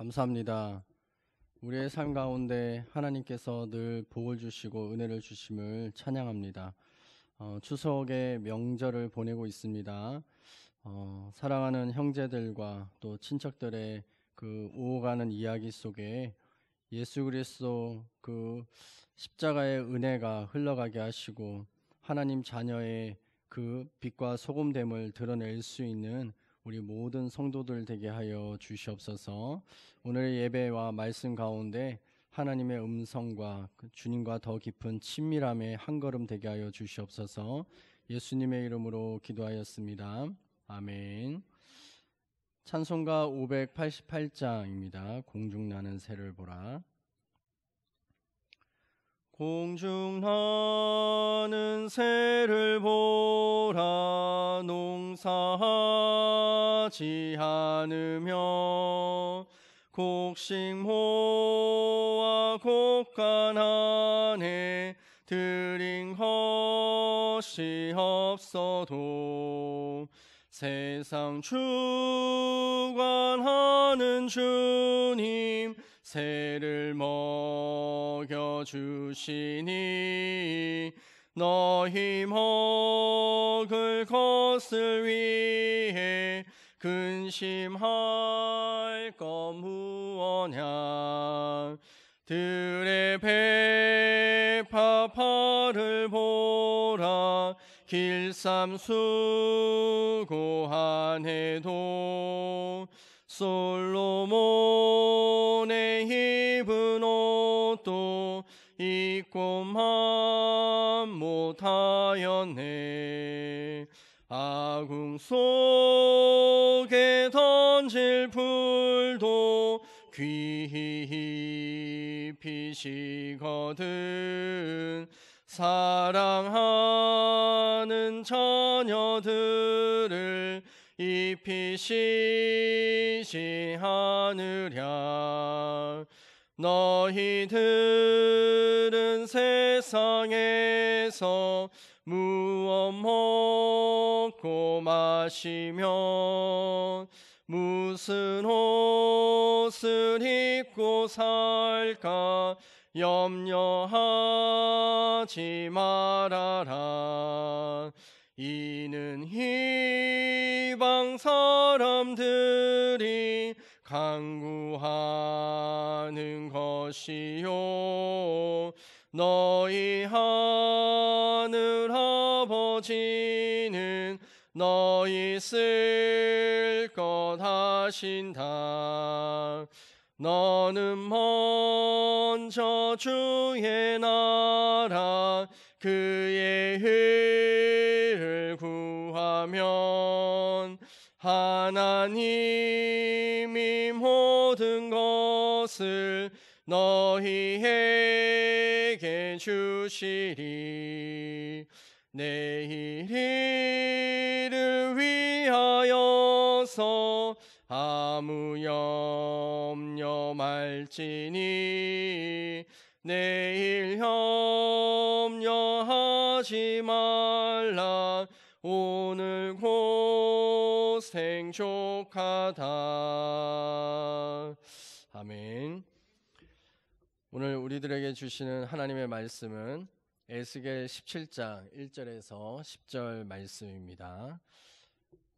감사합니다. 우리의 삶 가운데 하나님께서 늘 복을 주시고 은혜를 주심을 찬양합니다. 추석의 명절을 보내고 있습니다. 사랑하는 형제들과 또 친척들의 그 오가는 이야기 속에 예수 그리스도 그 십자가의 은혜가 흘러가게 하시고 하나님 자녀의 그 빛과 소금됨을 드러낼 수 있는 우리 모든 성도들 되게 하여 주시옵소서. 오늘의 예배와 말씀 가운데 하나님의 음성과 주님과 더 깊은 친밀함의 한 걸음 되게 하여 주시옵소서. 예수님의 이름으로 기도하였습니다. 아멘. 찬송가 588장입니다. 공중 나는 새를 보라. 공중 나는 새를 보라. 농사하지 않으며 곡식 모아 곡간 안에 들인 것이 없어도 세상 주관하는 주님 새를 먹여주시니 너희 먹을 것을 위해 근심할 것 무엇냐. 들의 배파파를 보라. 길쌈 수고하네도 솔로몬의 입은 옷도 입고만 못하였네. 아궁 속에 던질 풀도 귀히 피시거든. 사랑하는 자녀들을 입히시지 않으랴. 너희들은 세상에서 무엇 먹고 마시면 무슨 옷을 입고 살까 염려하지 말아라. 이는 이방 사람들이 간구하는 것이요 너희 하늘 아버지는 너희 쓸 것 하신다. 너는 먼저 주의 나라 그의 의를 구하면 하나님이 모든 것을 너희에게 주시리. 내일 일을 위하여서 아무 염려 말지니 내일 염려하지 말라. 오늘 고생 족하다. 아멘. 오늘 우리들에게 주시는 하나님의 말씀은 에스겔 17장 1절에서 10절 말씀입니다.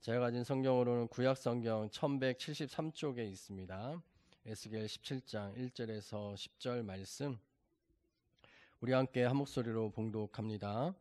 제가 가진 성경으로는 구약성경 1173쪽에 있습니다. 에스겔 17장 1절에서 10절 말씀 우리 함께 한 목소리로 봉독합니다.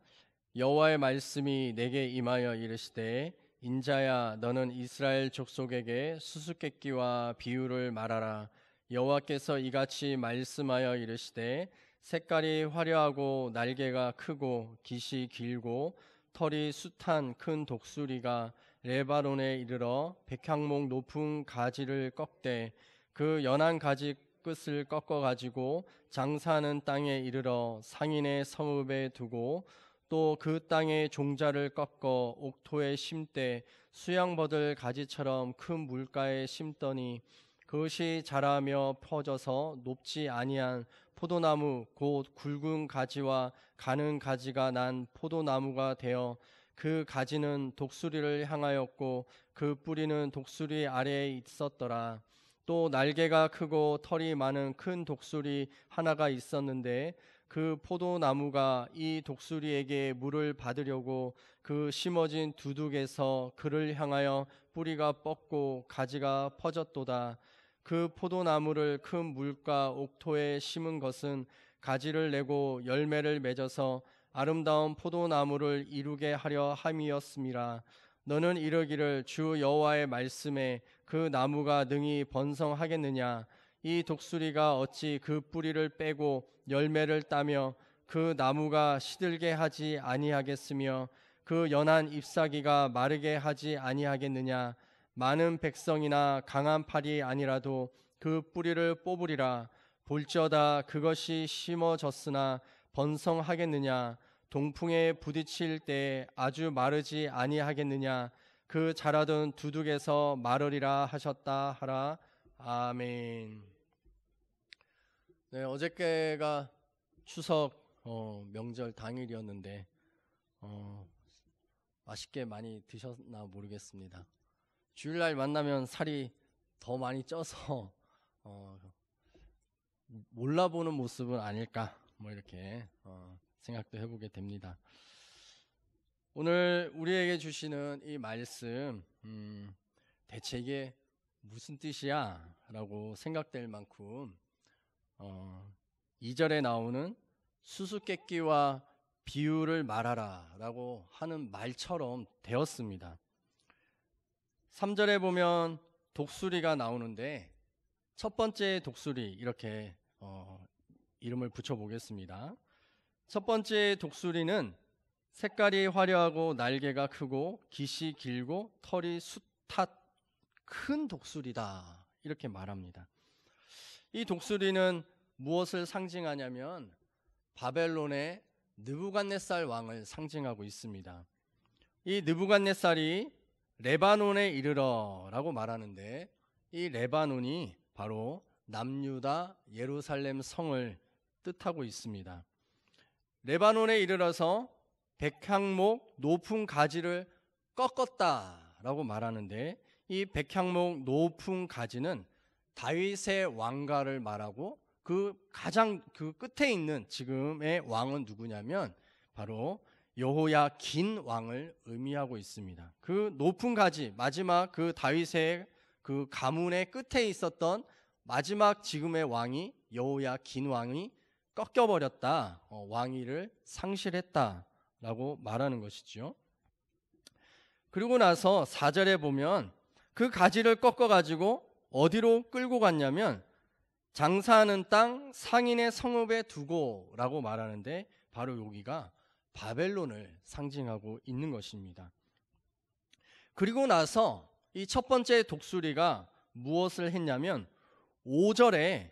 여호와의 말씀이 내게 임하여 이르시되 인자야 너는 이스라엘 족속에게 수수께끼와 비유를 말하라. 여호와께서 이같이 말씀하여 이르시되 색깔이 화려하고 날개가 크고 깃이 길고 털이 숱한 큰 독수리가 레바논에 이르러 백향목 높은 가지를 꺾되 그 연한 가지 끝을 꺾어 가지고 장사하는 땅에 이르러 상인의 성읍에 두고 또 그 땅의 종자를 꺾어 옥토에 심되 수양버들 가지처럼 큰 물가에 심더니 그것이 자라며 퍼져서 높지 아니한 포도나무 곧 굵은 가지와 가는 가지가 난 포도나무가 되어 그 가지는 독수리를 향하였고 그 뿌리는 독수리 아래에 있었더라. 또 날개가 크고 털이 많은 큰 독수리 하나가 있었는데 그 포도나무가 이 독수리에게 물을 받으려고 그 심어진 두둑에서 그를 향하여 뿌리가 뻗고 가지가 퍼졌도다. 그 포도나무를 큰 물가 옥토에 심은 것은 가지를 내고 열매를 맺어서 아름다운 포도나무를 이루게 하려 함이었음이라. 너는 이르기를 주 여호와의 말씀에 그 나무가 능히 번성하겠느냐? 이 독수리가 어찌 그 뿌리를 빼고 열매를 따며 그 나무가 시들게 하지 아니하겠으며 그 연한 잎사귀가 마르게 하지 아니하겠느냐? 많은 백성이나 강한 팔이 아니라도 그 뿌리를 뽑으리라. 볼지어다 그것이 심어졌으나 번성하겠느냐? 동풍에 부딪힐 때 아주 마르지 아니하겠느냐? 그 자라던 두둑에서 마르리라 하셨다 하라. 아멘. 네, 어저께가 추석 명절 당일이었는데 맛있게 많이 드셨나 모르겠습니다. 주일날 만나면 살이 더 많이 쪄서 몰라보는 모습은 아닐까 뭐 이렇게 생각도 해보게 됩니다. 오늘 우리에게 주시는 이 말씀 대체 이게 무슨 뜻이야? 라고 생각될 만큼 2절에 나오는 수수께끼와 비유를 말하라 라고 하는 말처럼 되었습니다. 3절에 보면 독수리가 나오는데 첫 번째 독수리 이렇게 이름을 붙여보겠습니다. 첫 번째 독수리는 색깔이 화려하고 날개가 크고 깃이 길고 털이 숱한 큰 독수리다 이렇게 말합니다. 이 독수리는 무엇을 상징하냐면 바벨론의 느부갓네살 왕을 상징하고 있습니다. 이 느부갓네살이 레바논에 이르러라고 말하는데 이 레바논이 바로 남유다 예루살렘 성을 뜻하고 있습니다. 레바논에 이르러서 백향목 높은 가지를 꺾었다라고 말하는데 이 백향목 높은 가지는 다윗의 왕가를 말하고 그 가장 그 끝에 있는 지금의 왕은 누구냐면 바로 여호야긴 왕을 의미하고 있습니다. 그 높은 가지 마지막 그 다윗의 그 가문의 끝에 있었던 마지막 지금의 왕이 여호야긴 왕이 꺾여버렸다, 왕위를 상실했다라고 말하는 것이죠. 그리고 나서 4절에 보면 그 가지를 꺾어가지고 어디로 끌고 갔냐면 장사하는 땅 상인의 성읍에 두고라고 말하는데 바로 여기가 바벨론을 상징하고 있는 것입니다. 그리고 나서 이 첫 번째 독수리가 무엇을 했냐면 5절에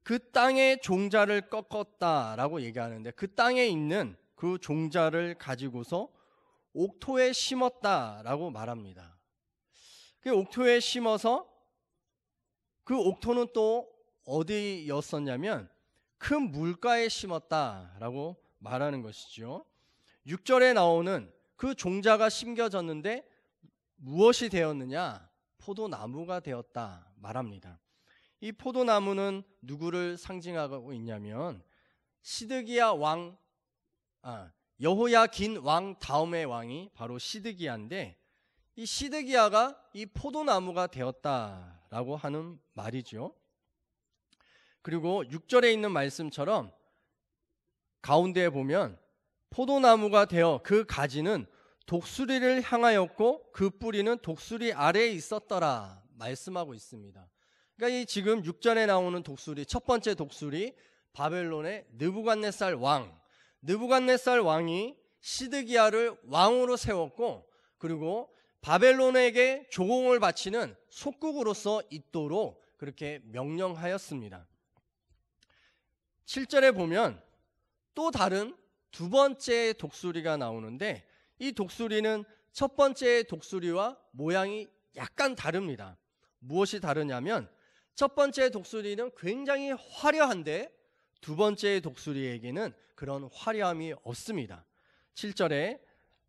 그 땅의 종자를 꺾었다라고 얘기하는데 그 땅에 있는 그 종자를 가지고서 옥토에 심었다라고 말합니다. 그 옥토에 심어서 그 옥토는 또 어디였었냐면 큰 물가에 심었다라고 말하는 것이죠. 6절에 나오는 그 종자가 심겨졌는데 무엇이 되었느냐? 포도나무가 되었다 말합니다. 이 포도나무는 누구를 상징하고 있냐면 시드기야 왕, 여호야긴 왕 다음의 왕이 바로 시드기야인데 이 시드기야가 이 포도나무가 되었다라고 하는 말이죠. 그리고 6절에 있는 말씀처럼 가운데에 보면 포도나무가 되어 그 가지는 독수리를 향하였고 그 뿌리는 독수리 아래에 있었더라 말씀하고 있습니다. 그러니까 이 지금 6절에 나오는 독수리, 첫 번째 독수리 바벨론의 느부갓네살 왕이 시드기야를 왕으로 세웠고 그리고 바벨론에게 조공을 바치는 속국으로서 있도록 그렇게 명령하였습니다. 7절에 보면 또 다른 두 번째 독수리가 나오는데 이 독수리는 첫 번째 독수리와 모양이 약간 다릅니다. 무엇이 다르냐면 첫 번째 독수리는 굉장히 화려한데 두 번째 독수리에게는 그런 화려함이 없습니다. 7절에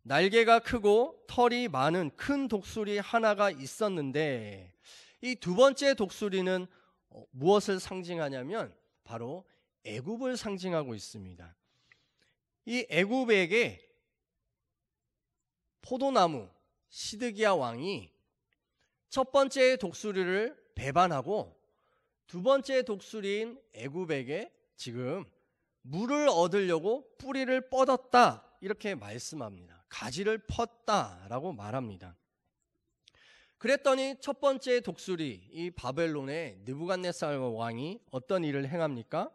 날개가 크고 털이 많은 큰 독수리 하나가 있었는데 이 두 번째 독수리는 무엇을 상징하냐면 바로 애굽을 상징하고 있습니다. 이 애굽에게 포도나무 시드기야 왕이 첫 번째 독수리를 배반하고 두 번째 독수리인 애굽에게 지금 물을 얻으려고 뿌리를 뻗었다, 이렇게 말씀합니다. 가지를 펐다라고 말합니다. 그랬더니 첫 번째 독수리, 이 바벨론의 느부갓네살 왕이 어떤 일을 행합니까?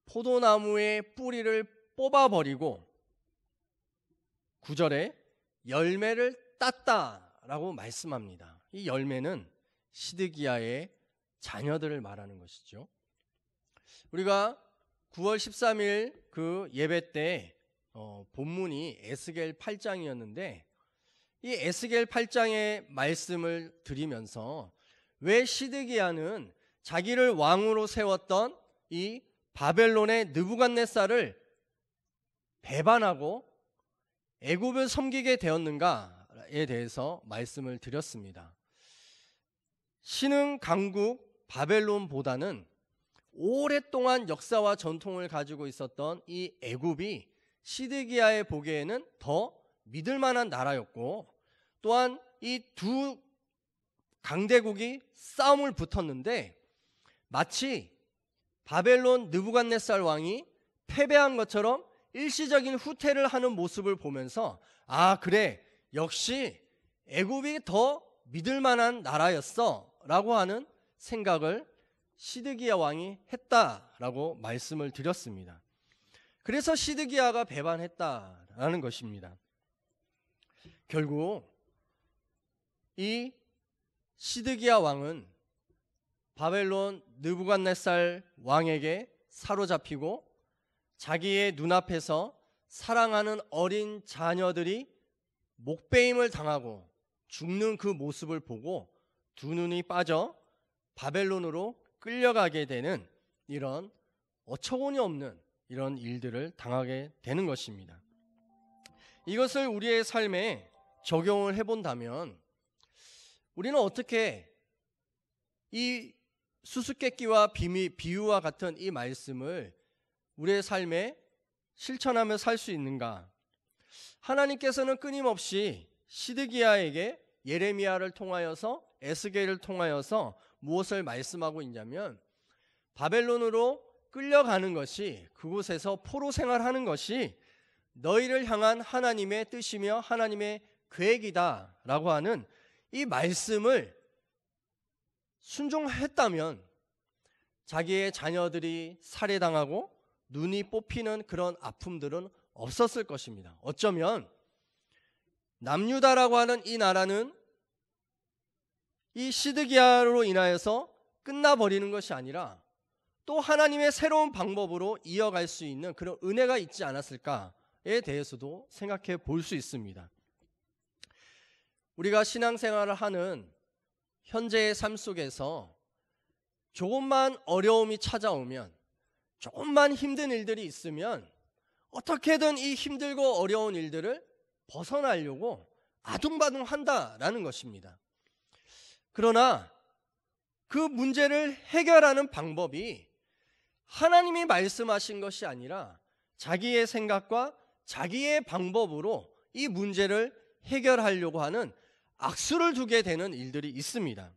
포도나무의 뿌리를 뽑아버리고 9절에 열매를 땄다라고 말씀합니다. 이 열매는 시드기야의 자녀들을 말하는 것이죠. 우리가 9월 13일 그 예배 때 본문이 에스겔 8장이었는데 이 에스겔 8장의 말씀을 드리면서 왜 시드기야는 자기를 왕으로 세웠던 이 바벨론의 느부갓네살을 배반하고 애굽을 섬기게 되었는가에 대해서 말씀을 드렸습니다. 신흥 강국 바벨론보다는 오랫동안 역사와 전통을 가지고 있었던 이 애굽이 시드기야의 보기에는 더 믿을 만한 나라였고, 또한 이 두 강대국이 싸움을 붙었는데 마치 바벨론 느부갓네살 왕이 패배한 것처럼 일시적인 후퇴를 하는 모습을 보면서 아, 그래, 역시 애굽이 더 믿을 만한 나라였어 라고 하는 생각을 시드기야 왕이 했다라고 말씀을 드렸습니다. 그래서 시드기야가 배반했다라는 것입니다. 결국 이 시드기야 왕은 바벨론 느부갓네살 왕에게 사로잡히고 자기의 눈앞에서 사랑하는 어린 자녀들이 목베임을 당하고 죽는 그 모습을 보고 두 눈이 빠져 바벨론으로 끌려가게 되는 이런 어처구니 없는 이런 일들을 당하게 되는 것입니다. 이것을 우리의 삶에 적용을 해본다면 우리는 어떻게 이 수수께끼와 비유와 같은 이 말씀을 우리의 삶에 실천하며 살 수 있는가? 하나님께서는 끊임없이 시드기야에게 예레미야를 통하여서 에스겔을 통하여서 무엇을 말씀하고 있냐면 바벨론으로 끌려가는 것이, 그곳에서 포로 생활하는 것이 너희를 향한 하나님의 뜻이며 하나님의 계획이다 라고 하는 이 말씀을 순종했다면 자기의 자녀들이 살해당하고 눈이 뽑히는 그런 아픔들은 없었을 것입니다. 어쩌면 남유다라고 하는 이 나라는 이 시드기야로 인하여서 끝나버리는 것이 아니라 또 하나님의 새로운 방법으로 이어갈 수 있는 그런 은혜가 있지 않았을까에 대해서도 생각해 볼 수 있습니다. 우리가 신앙생활을 하는 현재의 삶 속에서 조금만 어려움이 찾아오면, 조금만 힘든 일들이 있으면 어떻게든 이 힘들고 어려운 일들을 벗어나려고 아둥바둥 한다라는 것입니다. 그러나 그 문제를 해결하는 방법이 하나님이 말씀하신 것이 아니라 자기의 생각과 자기의 방법으로 이 문제를 해결하려고 하는 악수를 두게 되는 일들이 있습니다.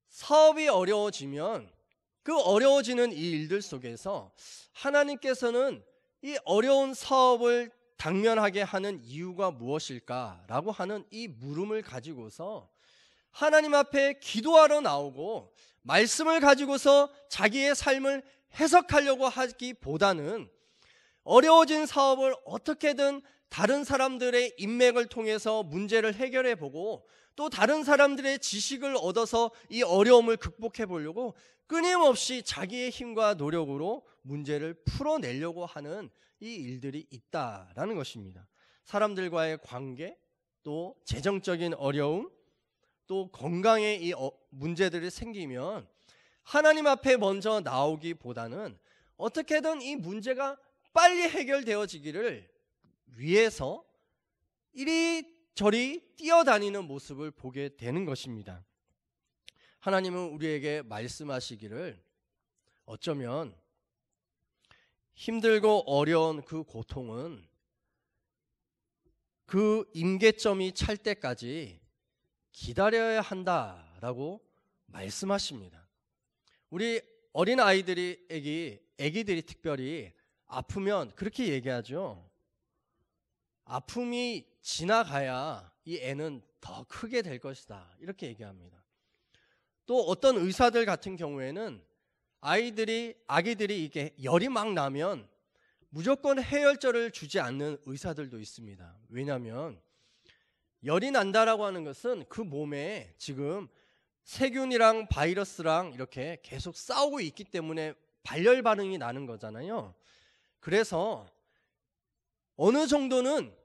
사업이 어려워지면 그 어려워지는 이 일들 속에서 하나님께서는 이 어려운 사업을 당면하게 하는 이유가 무엇일까라고 하는 이 물음을 가지고서 하나님 앞에 기도하러 나오고 말씀을 가지고서 자기의 삶을 해석하려고 하기보다는 어려워진 사업을 어떻게든 다른 사람들의 인맥을 통해서 문제를 해결해 보고 또 다른 사람들의 지식을 얻어서 이 어려움을 극복해 보려고 끊임없이 자기의 힘과 노력으로 문제를 풀어내려고 하는 이 일들이 있다라는 것입니다. 사람들과의 관계, 또 재정적인 어려움, 또 건강에 이 문제들이 생기면 하나님 앞에 먼저 나오기보다는 어떻게든 이 문제가 빨리 해결되어지기를 위해서 이리 이리저리 뛰어다니는 모습을 보게 되는 것입니다. 하나님은 우리에게 말씀하시기를 어쩌면 힘들고 어려운 그 고통은 그 임계점이 찰 때까지 기다려야 한다라고 말씀하십니다. 우리 어린 아기들이 특별히 아프면 그렇게 얘기하죠. 아픔이 지나가야 이 애는 더 크게 될 것이다, 이렇게 얘기합니다. 또 어떤 의사들 같은 경우에는 아기들이 이게 열이 막 나면 무조건 해열제를 주지 않는 의사들도 있습니다. 왜냐하면 열이 난다라고 하는 것은 그 몸에 지금 세균이랑 바이러스랑 이렇게 계속 싸우고 있기 때문에 발열 반응이 나는 거잖아요. 그래서 어느 정도는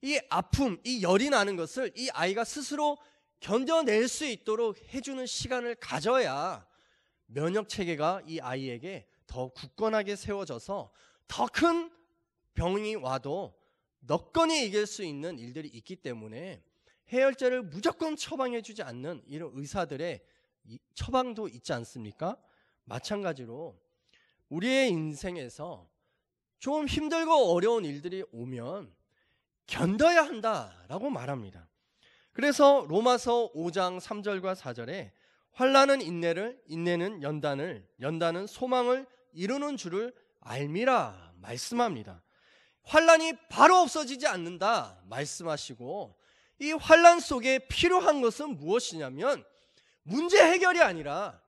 이 아픔, 이 열이 나는 것을 이 아이가 스스로 견뎌낼 수 있도록 해주는 시간을 가져야 면역 체계가 이 아이에게 더 굳건하게 세워져서 더 큰 병이 와도 너건히 이길 수 있는 일들이 있기 때문에 해열제를 무조건 처방해 주지 않는 이런 의사들의 처방도 있지 않습니까? 마찬가지로 우리의 인생에서 좀 힘들고 어려운 일들이 오면 견뎌야 한다라고 말합니다. 그래서 로마서 5장 3절과 4절에 환난은 인내를, 인내는 연단을, 연단은 소망을 이루는 줄을 알미라 말씀합니다. 환난이 바로 없어지지 않는다 말씀하시고, 이 환난 속에 필요한 것은 무엇이냐면 문제 해결이 아니라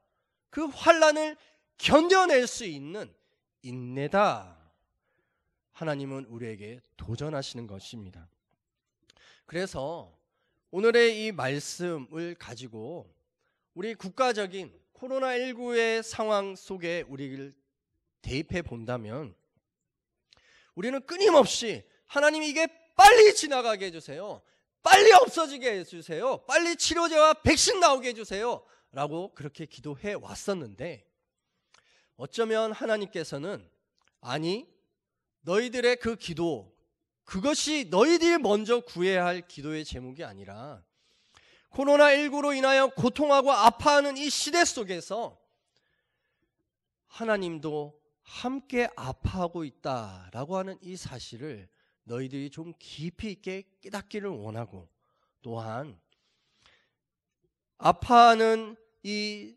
그 환난을 견뎌낼 수 있는 인내다. 하나님은 우리에게 도전하시는 것입니다. 그래서 오늘의 이 말씀을 가지고 우리 국가적인 코로나19의 상황 속에 우리를 대입해 본다면 우리는 끊임없이 하나님이 이게 빨리 지나가게 해주세요, 빨리 없어지게 해주세요, 빨리 치료제와 백신 나오게 해주세요 라고 그렇게 기도해 왔었는데, 어쩌면 하나님께서는 아니, 너희들의 그 기도, 그것이 너희들이 먼저 구해야 할 기도의 제목이 아니라 코로나19로 인하여 고통하고 아파하는 이 시대 속에서 하나님도 함께 아파하고 있다라고 하는 이 사실을 너희들이 좀 깊이 있게 깨닫기를 원하고, 또한 아파하는 이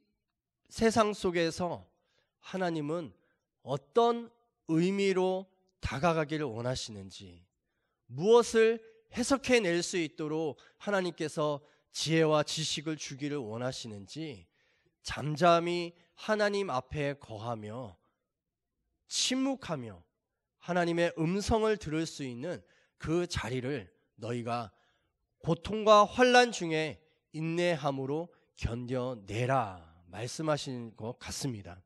세상 속에서 하나님은 어떤 의미로 다가가기를 원하시는지, 무엇을 해석해낼 수 있도록 하나님께서 지혜와 지식을 주기를 원하시는지 잠잠히 하나님 앞에 거하며 침묵하며 하나님의 음성을 들을 수 있는 그 자리를 너희가 고통과 환난 중에 인내함으로 견뎌내라 말씀하신 것 같습니다.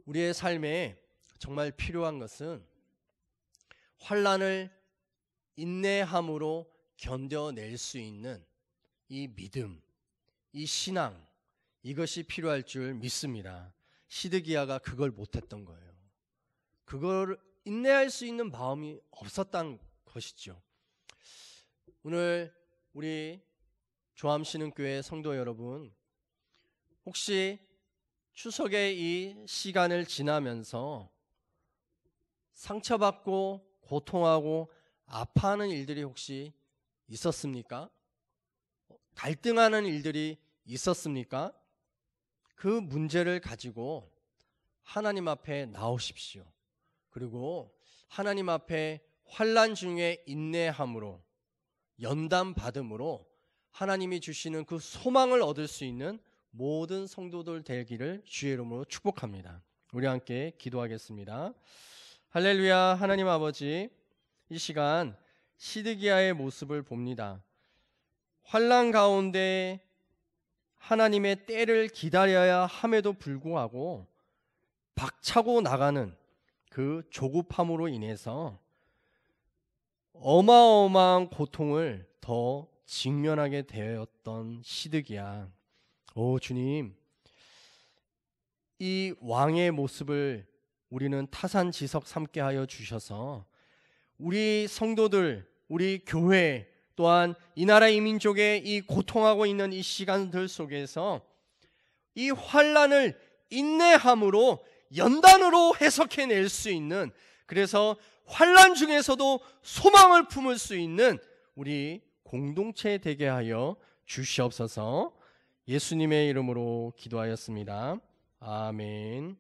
우리의 삶에 정말 필요한 것은 환난을 인내함으로 견뎌낼 수 있는 이 믿음, 이 신앙, 이것이 필요할 줄 믿습니다. 시드기야가 그걸 못했던 거예요. 그걸 인내할 수 있는 마음이 없었다는 것이죠. 오늘 우리 조암신흥교회 성도 여러분, 혹시 추석의 이 시간을 지나면서 상처받고 고통하고 아파하는 일들이 혹시 있었습니까? 갈등하는 일들이 있었습니까? 그 문제를 가지고 하나님 앞에 나오십시오. 그리고 하나님 앞에 환난 중에 인내함으로, 연단 받음으로 하나님이 주시는 그 소망을 얻을 수 있는 모든 성도들 되기를 주의 이름으로 축복합니다. 우리 함께 기도하겠습니다. 할렐루야. 하나님 아버지, 이 시간 시드기야의 모습을 봅니다. 환난 가운데 하나님의 때를 기다려야 함에도 불구하고 박차고 나가는 그 조급함으로 인해서 어마어마한 고통을 더 직면하게 되었던 시드기야. 오 주님, 이 왕의 모습을 우리는 타산지석 삼게 하여 주셔서 우리 성도들, 우리 교회, 또한 이 나라 이 민족의 이 고통하고 있는 이 시간들 속에서 이 환난을 인내함으로 연단으로 해석해낼 수 있는, 그래서 환난 중에서도 소망을 품을 수 있는 우리 공동체 되게 하여 주시옵소서. 예수님의 이름으로 기도하였습니다. 아멘.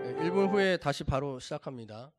네, 1분 후에 다시 바로 시작합니다.